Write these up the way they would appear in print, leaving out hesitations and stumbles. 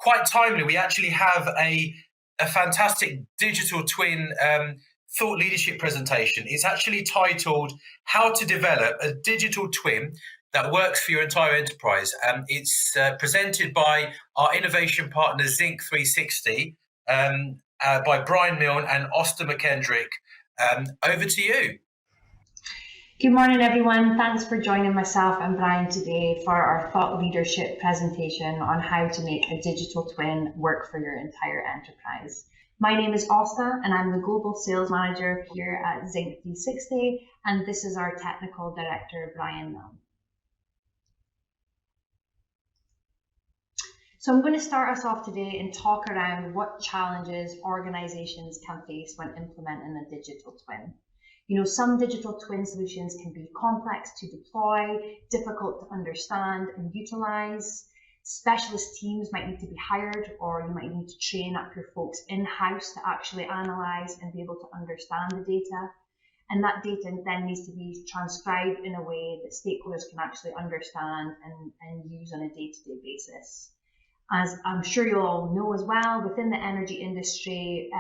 quite timely. We actually have a fantastic digital twin thought leadership presentation. It's actually titled How to Develop a Digital Twin that Works for Your Entire Enterprise. It's presented by our innovation partner ZynQ 360 by Brian Milne and Austa McKendrick. Over to you. Good morning, everyone. Thanks for joining myself and Brian today for our thought leadership presentation on how to make a digital twin work for your entire enterprise. My name is Austa and I'm the Global Sales Manager here at ZynQ 360, and this is our Technical Director, Brian Milne. So I'm going to start us off today and talk around what challenges organizations can face when implementing a digital twin. You know, some digital twin solutions can be complex to deploy, difficult to understand and utilize. Specialist teams might need to be hired, or you might need to train up your folks in-house to actually analyze and be able to understand the data. And that data then needs to be transcribed in a way that stakeholders can actually understand and use on a day-to-day basis. As I'm sure you'll all know as well, within the energy industry,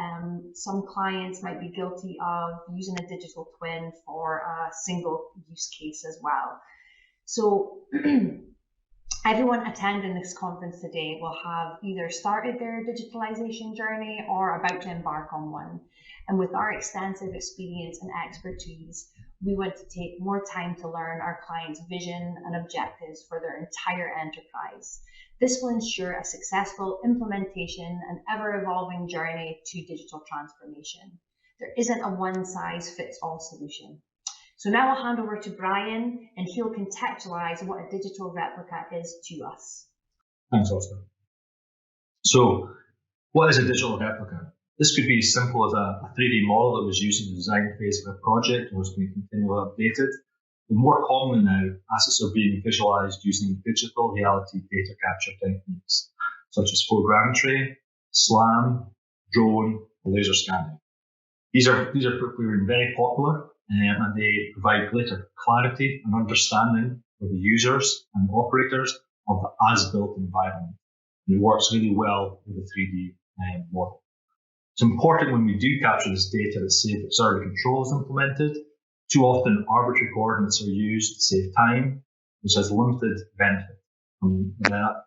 some clients might be guilty of using a digital twin for a single use case as well. So everyone attending this conference today will have either started their digitalization journey or about to embark on one. And with our extensive experience and expertise, we want to take more time to learn our clients' vision and objectives for their entire enterprise. This will ensure a successful implementation and ever-evolving journey to digital transformation. There isn't a one-size-fits-all solution. So now I'll hand over to Brian, and he'll contextualize what a digital replica is to us. Thanks, Austa. So, what is a digital replica? This could be as simple as a 3D model that was used in the design phase of a project and was being continually updated. But more commonly now, assets are being visualized using digital reality data capture techniques, such as photogrammetry, SLAM, drone, and laser scanning. These are proving very popular, and they provide greater clarity and understanding for the users and operators of the as-built environment. And it works really well with the 3D model. It's important when we do capture this data that safe server control is implemented. Too often arbitrary coordinates are used to save time, which has limited benefit. And that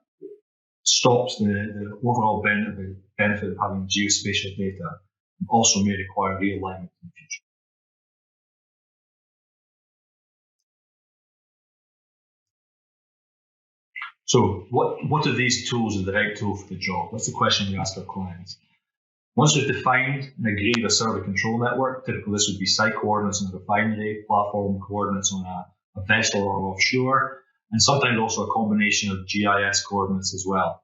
stops the overall benefit of having geospatial data, and also may require realignment in the future. So what are these tools are the right tool for the job? That's the question we ask our clients. Once we've defined and agreed a server control network, typically this would be site coordinates on a refinery, platform coordinates on a vessel or offshore, and sometimes also a combination of GIS coordinates as well.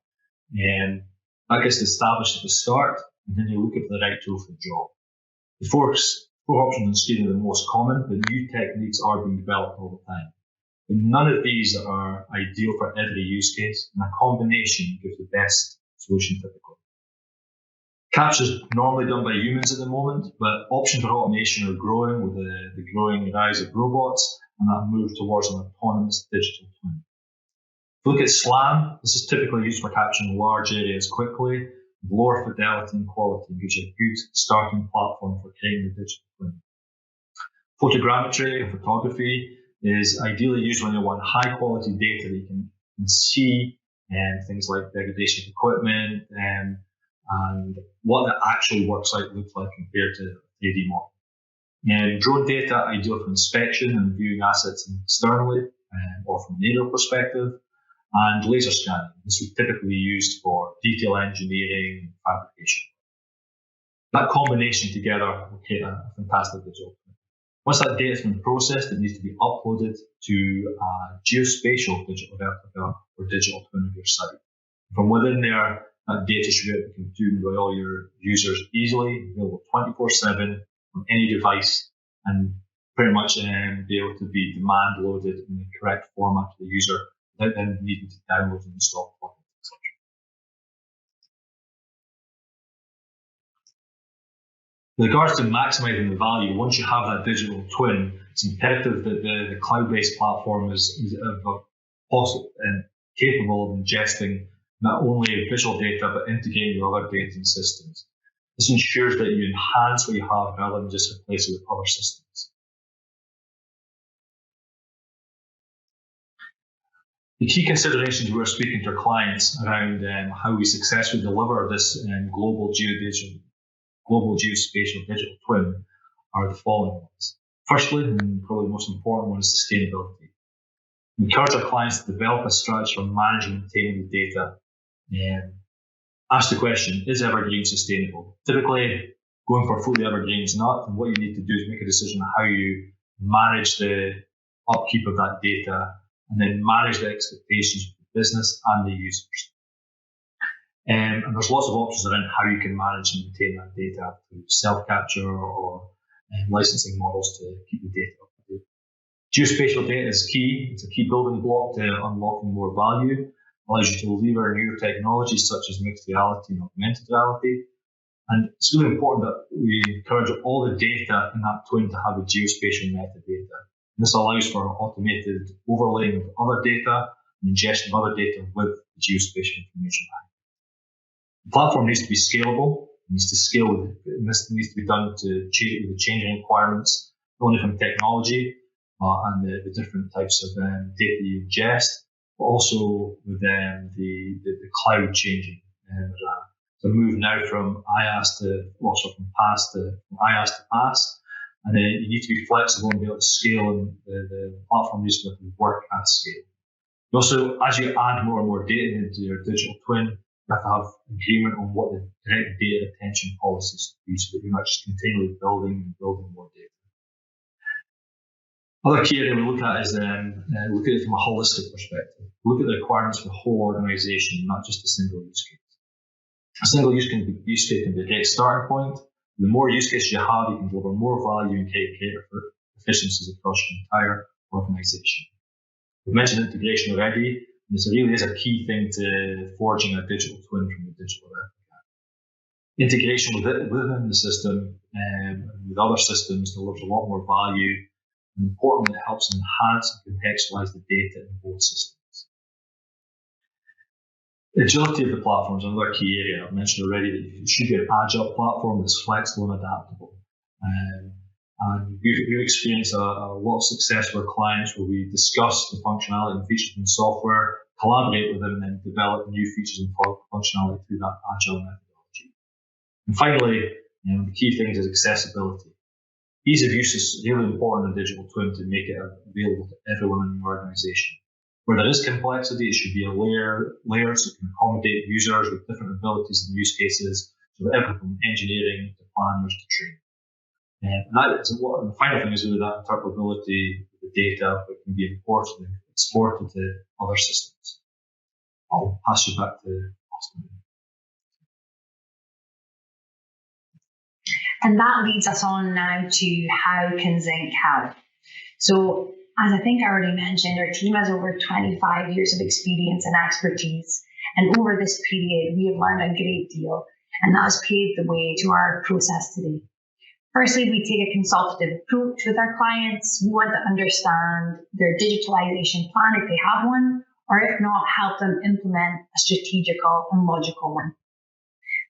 And that gets established at the start, and then you look at the right tool for the job. The four options on screen are the most common, but new techniques are being developed all the time. But none of these are ideal for every use case, and a combination gives the best solution typically. Capture is normally done by humans at the moment, but options for automation are growing with the growing rise of robots and that move towards an autonomous digital twin. If you look at SLAM, this is typically used for capturing large areas quickly, with lower fidelity and quality, and gives you a good starting platform for creating the digital twin. Photogrammetry and photography is ideally used when you want high quality data that you can see, and things like degradation of equipment and what the actual work site looks like compared to a 3D model. And drone data ideal for inspection and viewing assets externally or from an aerial perspective. And laser scanning. This is typically used for detail engineering and fabrication. That combination together will create a fantastic result. Once that data has been processed, it needs to be uploaded to a geospatial digital replica or digital twin of your site. From within there, that data should be consumed by all your users easily, available 24/7 on any device, and pretty much be able to be demand loaded in the correct format to the user without them needing to download and install plugins, etc. With regards to maximizing the value, once you have that digital twin, it's imperative that the cloud-based platform is possible and capable of ingesting not only visual data, but integrating with other data and systems. This ensures that you enhance what you have rather than just replace it with other systems. The key considerations we're speaking to our clients around how we successfully deliver this global geospatial digital twin are the following ones. Firstly, and probably the most important one, is sustainability. We encourage our clients to develop a strategy for managing and maintaining the data. Ask the question, is evergreen sustainable? Typically, going for fully evergreen is not, and what you need to do is make a decision on how you manage the upkeep of that data and then manage the expectations of the business and the users. And there's lots of options around how you can manage and maintain that data through self-capture or licensing models to keep the data up to date. Geospatial data is key. It's a key building block to unlocking more value. Allows you to lever newer technologies such as mixed reality and augmented reality. And it's really important that we encourage all the data in that twin to have a geospatial metadata. And this allows for automated overlaying of other data and ingestion of other data with the geospatial information. The platform needs to be scalable. It needs to scale with, and this needs to be done to change with the changing requirements, not only from technology and the different types of data you ingest, but also with the cloud changing. So move now from IaaS from IaaS to PaaS, and then you need to be flexible and be able to scale, and the platform needs to work at scale. Also, as you add more and more data into your digital twin, you have to have agreement on what the correct data retention policies be, so that you're not just continually building more data. Other key area we look at is look at it from a holistic perspective. Look at the requirements for the whole organization, not just a single use case. A single use case can be a great starting point. The more use cases you have, you can deliver more value and create greater efficiencies across your entire organization. We've mentioned integration already, and this really is a key thing to forging a digital twin from the digital replica. Integration within the system and with other systems delivers a lot more value, and importantly, it helps enhance and contextualize the data in both systems. The agility of the platform is another key area. I've mentioned already that it should be an agile platform that's flexible and adaptable. And we've experienced a lot of success with our clients where we discuss the functionality and features in software, collaborate with them, and then develop new features and functionality through that agile methodology. And finally, the key thing is accessibility. Ease of use is really important in digital twin to make it available to everyone in the organization. Where there is complexity, it should be a layer so it can accommodate users with different abilities and use cases, so that everything from engineering to planners to training. And the final thing is really that interpretability of the data that can be imported and exported to other systems. I'll pass you back to Austa. And that leads us on now to how can ZynQ help? So, as I think I already mentioned, our team has over 25 years of experience and expertise. And over this period, we have learned a great deal, and that has paved the way to our process today. Firstly, we take a consultative approach with our clients. We want to understand their digitalization plan if they have one, or if not, help them implement a strategical and logical one.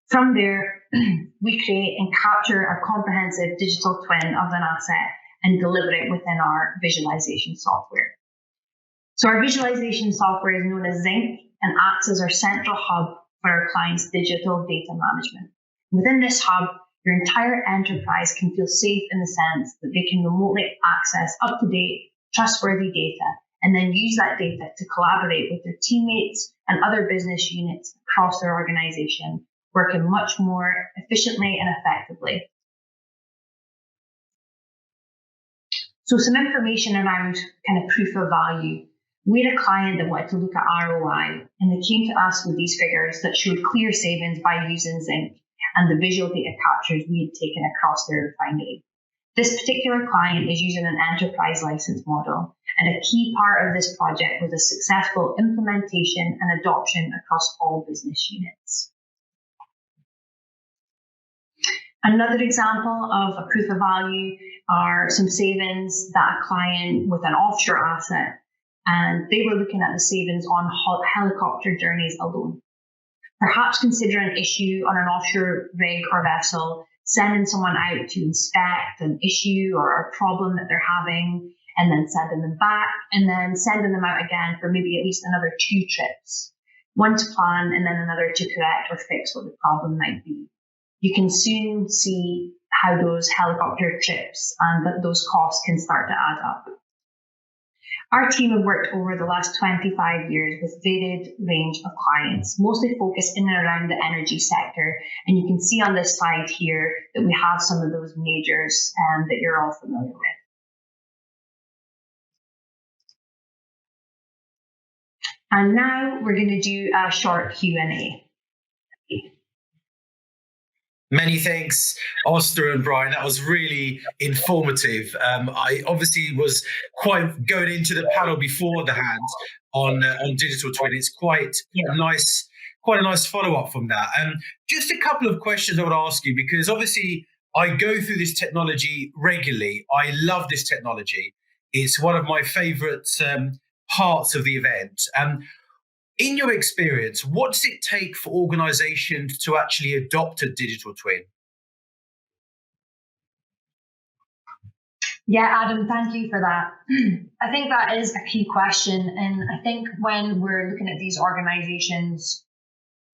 From there, we create and capture a comprehensive digital twin of an asset and deliver it within our visualization software. So our visualization software is known as ZynQ and acts as our central hub for our clients' digital data management. Within this hub, your entire enterprise can feel safe in the sense that they can remotely access up-to-date, trustworthy data and then use that data to collaborate with their teammates and other business units across their organization, working much more efficiently and effectively. So some information around kind of proof of value. We had a client that wanted to look at ROI, and they came to us with these figures that showed clear savings by using ZynQ and the visual data captures we had taken across their refinery. This particular client is using an enterprise license model, and a key part of this project was a successful implementation and adoption across all business units. Another example of a proof of value are some savings that a client with an offshore asset, and they were looking at the savings on helicopter journeys alone. perhaps consider an issue on an offshore rig or vessel, sending someone out to inspect an issue or a problem that they're having, and then sending them back, and then sending them out again for maybe at least another 2 trips. One to plan and then another to correct or fix what the problem might be. You can soon see how those helicopter trips and that those costs can start to add up. Our team have worked over the last 25 years with varied range of clients, mostly focused in and around the energy sector. And you can see on this slide here that we have some of those majors that you're all familiar with. And now we're going to do a short Q&A. Many thanks, Austa and Brian. That was really informative. I obviously was quite going into the panel beforehand on digital twin. It's quite a nice follow-up from that. Just a couple of questions I would ask you, because obviously I go through this technology regularly. I love this technology. It's one of my favorite parts of the event. In your experience, what does it take for organizations to actually adopt a digital twin? Yeah, Adam, thank you for that. I think that is a key question. And I think when we're looking at these organizations,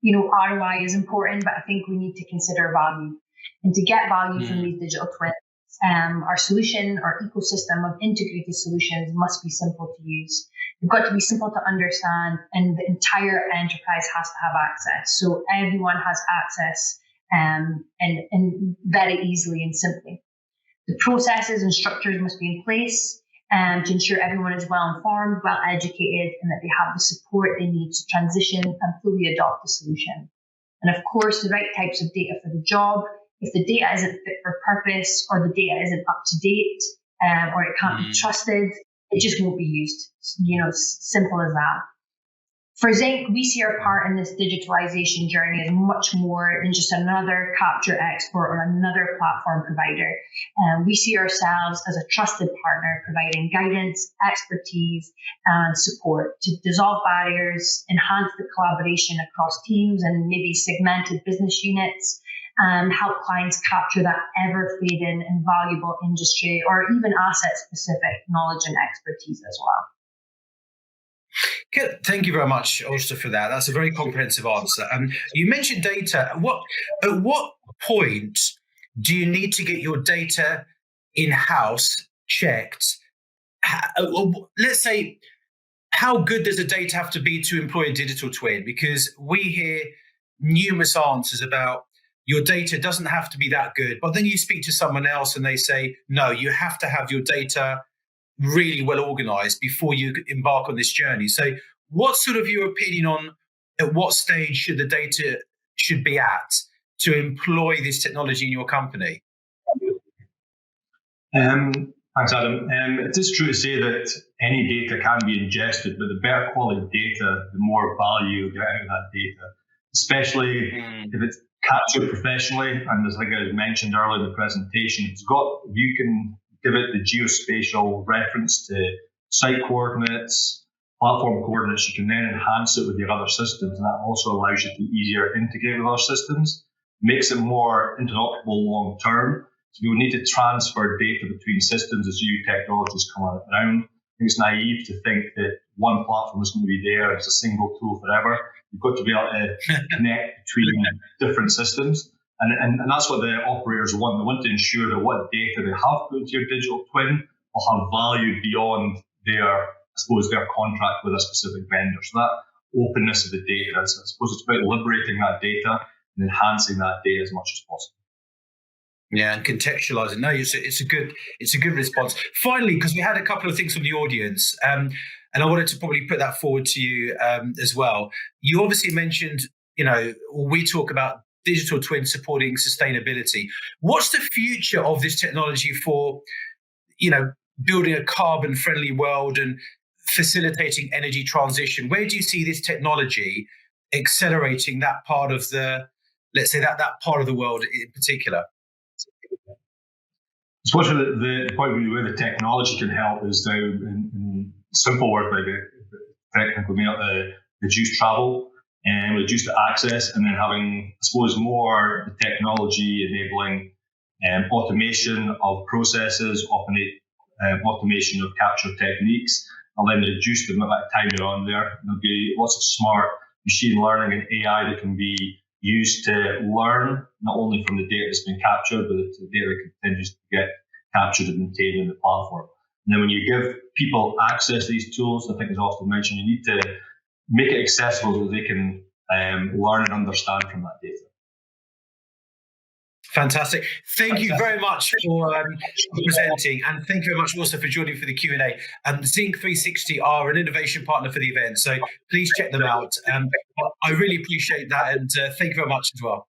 ROI is important, but I think we need to consider value. And to get value from these digital twins, our solution, our ecosystem of integrated solutions must be simple to use. They've got to be simple to understand, and the entire enterprise has to have access. So everyone has access and very easily and simply. The processes and structures must be in place to ensure everyone is well informed, well educated, and that they have the support they need to transition and fully adopt the solution. And of course, the right types of data for the job. If the data isn't fit for purpose, or the data isn't up to date, or it can't be trusted, it just won't be used. Simple as that. For ZynQ, we see our part in this digitalization journey as much more than just another capture export or another platform provider. We see ourselves as a trusted partner, providing guidance, expertise, and support to dissolve barriers, enhance the collaboration across teams and maybe segmented business units, help clients capture that ever-fading and valuable industry or even asset-specific knowledge and expertise as well. Good. Thank you very much, Austa, for that. That's a very comprehensive answer. You mentioned data. At what point do you need to get your data in-house checked? Let's say, how good does the data have to be to employ a digital twin? Because we hear numerous answers about your data doesn't have to be that good. But then you speak to someone else and they say, no, you have to have your data really well organized before you embark on this journey. So what's sort of your opinion on at what stage should the data should be at to employ this technology in your company? Thanks, Adam. It is true to say that any data can be ingested, but the better quality data, the more value you get out of that data, especially if it's captured professionally. And as I mentioned earlier in the presentation, if you can give it the geospatial reference to site coordinates, platform coordinates, you can then enhance it with your other systems, and that also allows you to easier integrate with other systems, makes it more interoperable long term. So you will need to transfer data between systems as new technologies come around. I think it's naive to think that one platform is going to be there, it's a single tool forever. You've got to be able to connect between different systems. And that's what the operators want. They want to ensure that what data they have put into your digital twin will have value beyond their contract with a specific vendor. So that openness of the data, I suppose it's about liberating that data and enhancing that data as much as possible. Yeah, and contextualizing. No, it's a good response. Finally, because we had a couple of things from the audience, and I wanted to probably put that forward to you as well. You obviously mentioned, we talk about digital twin supporting sustainability. What's the future of this technology for, building a carbon-friendly world and facilitating energy transition? Where do you see this technology accelerating that part of the, let's say that part of the world in particular? I suppose the point where the technology can help is now in simple words, like technically reduce travel. and reduced access, and then having, I suppose, more technology enabling automation of processes, automation of capture techniques, and then reduce the amount of time you're on there. There'll be lots of smart machine learning and AI that can be used to learn not only from the data that's been captured, but the data that continues to get captured and maintained in the platform. And then when you give people access to these tools, I think as Austa mentioned, you need to make it accessible so they can learn and understand from that data. Fantastic. Thank you very much for presenting, and thank you very much also for joining for the Q&A. ZynQ 360 are an innovation partner for the event, so please check them out. I really appreciate that, and thank you very much as well.